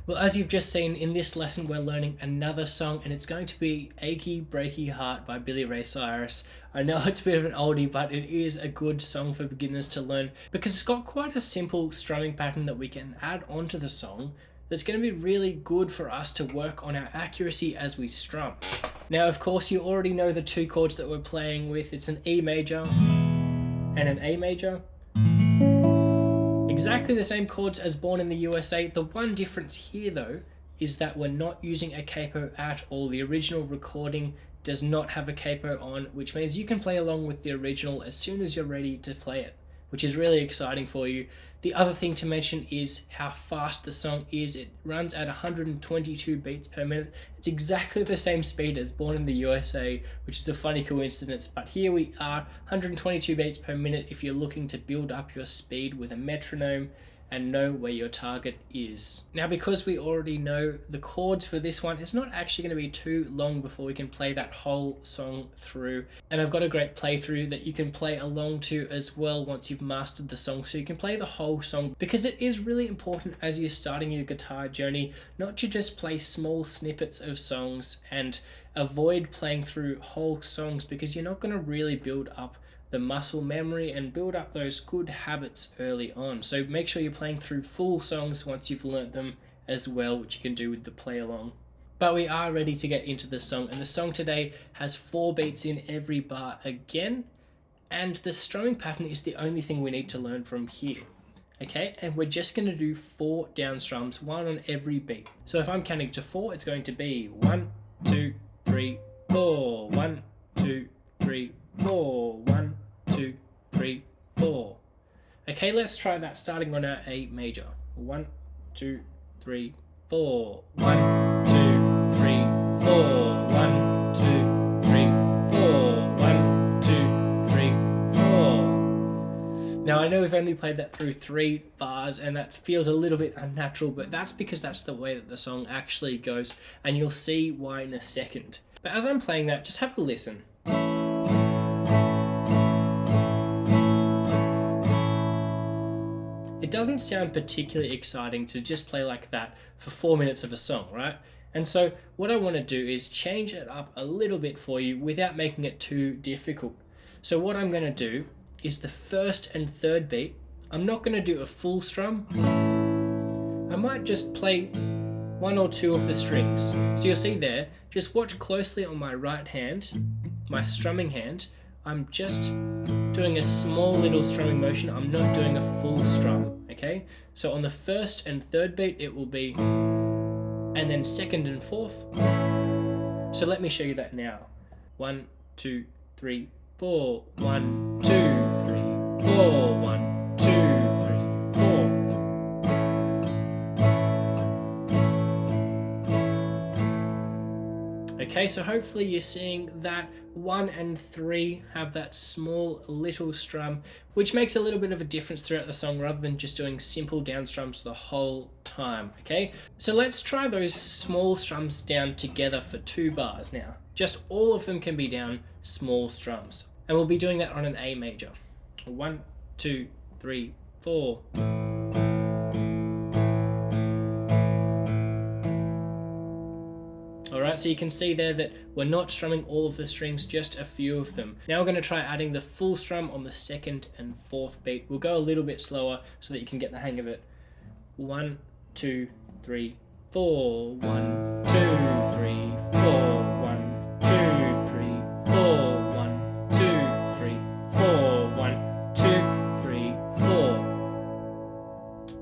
Well, as you've just seen in this lesson, we're learning another song, and it's going to be Achy Breaky Heart by Billy Ray Cyrus. I know it's a bit of an oldie, but it is a good song for beginners to learn because it's got quite a simple strumming pattern that we can add onto the song that's going to be really good for us to work on our accuracy as we strum. Now, of course, you already know the two chords that we're playing with. It's an E major and an A major. Exactly the same chords as Born in the USA. The one difference here though is that we're not using a capo at all. The original recording does not have a capo on, which means you can play along with the original as soon as you're ready to play it, which is really exciting for you. The other thing to mention is how fast the song is. It runs at 122 beats per minute. It's exactly the same speed as Born in the USA, which is a funny coincidence, but here we are, 122 beats per minute if you're looking to build up your speed with a metronome and know where your target is. Now, because we already know the chords for this one, it's not actually going to be too long before we can play that whole song through. And I've got a great playthrough that you can play along to as well once you've mastered the song, so you can play the whole song, because it is really important as you're starting your guitar journey not to just play small snippets of songs and avoid playing through whole songs, because you're not going to really build up the muscle memory and build up those good habits early on. So make sure you're playing through full songs once you've learnt them as well, which you can do with the play along. But we are ready to get into the song, and the song today has 4 beats in every bar again, and the strumming pattern is the only thing we need to learn from here. Okay, and we're just going to do 4 down strums, 1 on every beat. So if I'm counting to 4, it's going to be 1, 2, 3, 4, 1, 2, 3, 4, 1, 2, 3, 4. Okay, let's try that starting on our A major. 1, 2, 3, 4. 1, 2, 3, 4. 1, 2, 3, 4. 1, 2, 3, 4. Now, I know we've only played that through 3 bars, and that feels a little bit unnatural, but that's because that's the way that the song actually goes, and you'll see why in a second. But as I'm playing that, just have a listen. It doesn't sound particularly exciting to just play like that for 4 minutes of a song, right? And so what I want to do is change it up a little bit for you without making it too difficult. So what I'm going to do is the first and third beat, I'm not going to do a full strum. I might just play 1 or 2 of the strings. So you'll see there, just watch closely on my right hand, my strumming hand. I'm just doing a small little strumming motion. I'm not doing a full strum, okay? So on the first and third beat, it will be, and then second and fourth. So let me show you that now. 1, 2, 3, 4. 1, 2, 3, 4. 1, 2, 3, 4. Okay, so hopefully you're seeing that 1 and 3 have that small little strum, which makes a little bit of a difference throughout the song rather than just doing simple down strums the whole time, okay? So let's try those small strums down together for 2 bars now. Just all of them can be down small strums. And we'll be doing that on an A major. 1, 2, 3, 4. Alright, so you can see there that we're not strumming all of the strings, just a few of them. Now we're going to try adding the full strum on the second and fourth beat. We'll go a little bit slower so that you can get the hang of it. 1, 2, 3, 4. 1, 2, 3, 4. 1, 2, 3, 4. 1, 2, 3, 4. 1, 2, 3,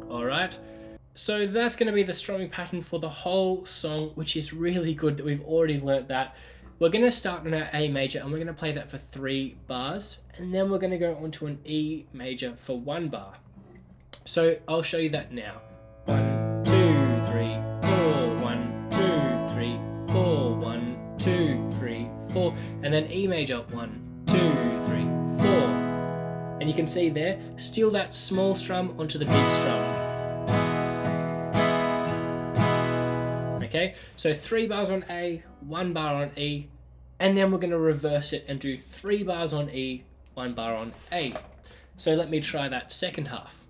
4. Alright. So that's going to be the strumming pattern for the whole song, which is really good that we've already learnt that. We're going to start on our A major, and we're going to play that for 3 bars, and then we're going to go on to an E major for 1 bar. So I'll show you that now. 1, 2, 3, 4. 1, 2, 3, 4. 1, 2, 3, 4. And then E major. 1, 2, 3, 4. And you can see there, steal that small strum onto the big strum. Okay, so 3 bars on A, 1 bar on E, and then we're going to reverse it and do 3 bars on E, 1 bar on A. So let me try that second half.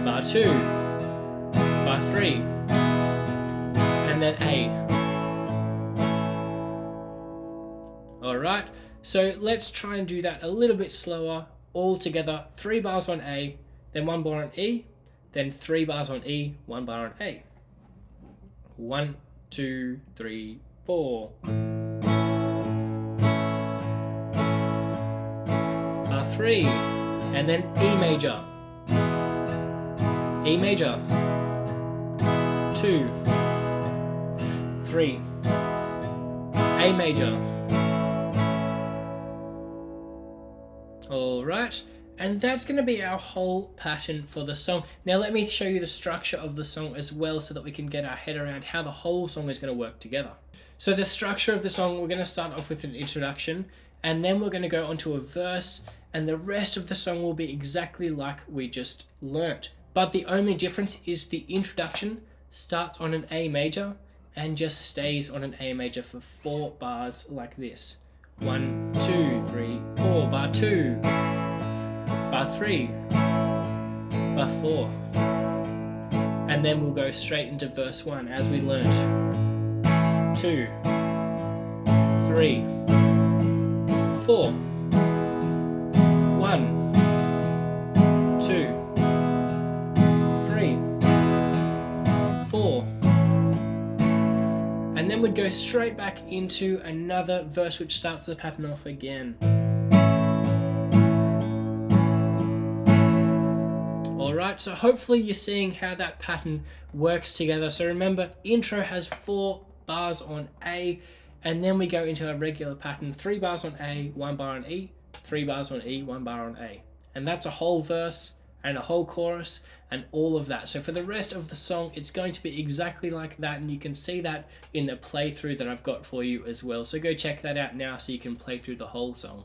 Bar 2, bar 3, and then A. Alright, so let's try and do that a little bit slower, all together. 3 bars on A, then 1 bar on E, then 3 bars on E, 1 bar on A. 1, 2, 3, 4. Bar 3, and then E major. E major. 2, 3. A major. Alright, and that's going to be our whole pattern for the song. Now let me show you the structure of the song as well, so that we can get our head around how the whole song is going to work together. So the structure of the song, we're going to start off with an introduction, and then we're going to go onto a verse, and the rest of the song will be exactly like we just learnt. But the only difference is the introduction starts on an A major and just stays on an A major for 4 bars like this. 1, 2, 3, 4, bar 2, bar 3, bar 4. And then we'll go straight into verse 1 as we learnt. 2, 3, 4, 1, 2, 3, 4. And then we'd go straight back into another verse which starts the pattern off again. Alright, so hopefully you're seeing how that pattern works together. So remember, intro has 4 bars on A, and then we go into a regular pattern, 3 bars on A, 1 bar on E, 3 bars on E, 1 bar on A. And that's a whole verse and a whole chorus and all of that. So for the rest of the song, it's going to be exactly like that, and you can see that in the playthrough that I've got for you as well. So go check that out now so you can play through the whole song.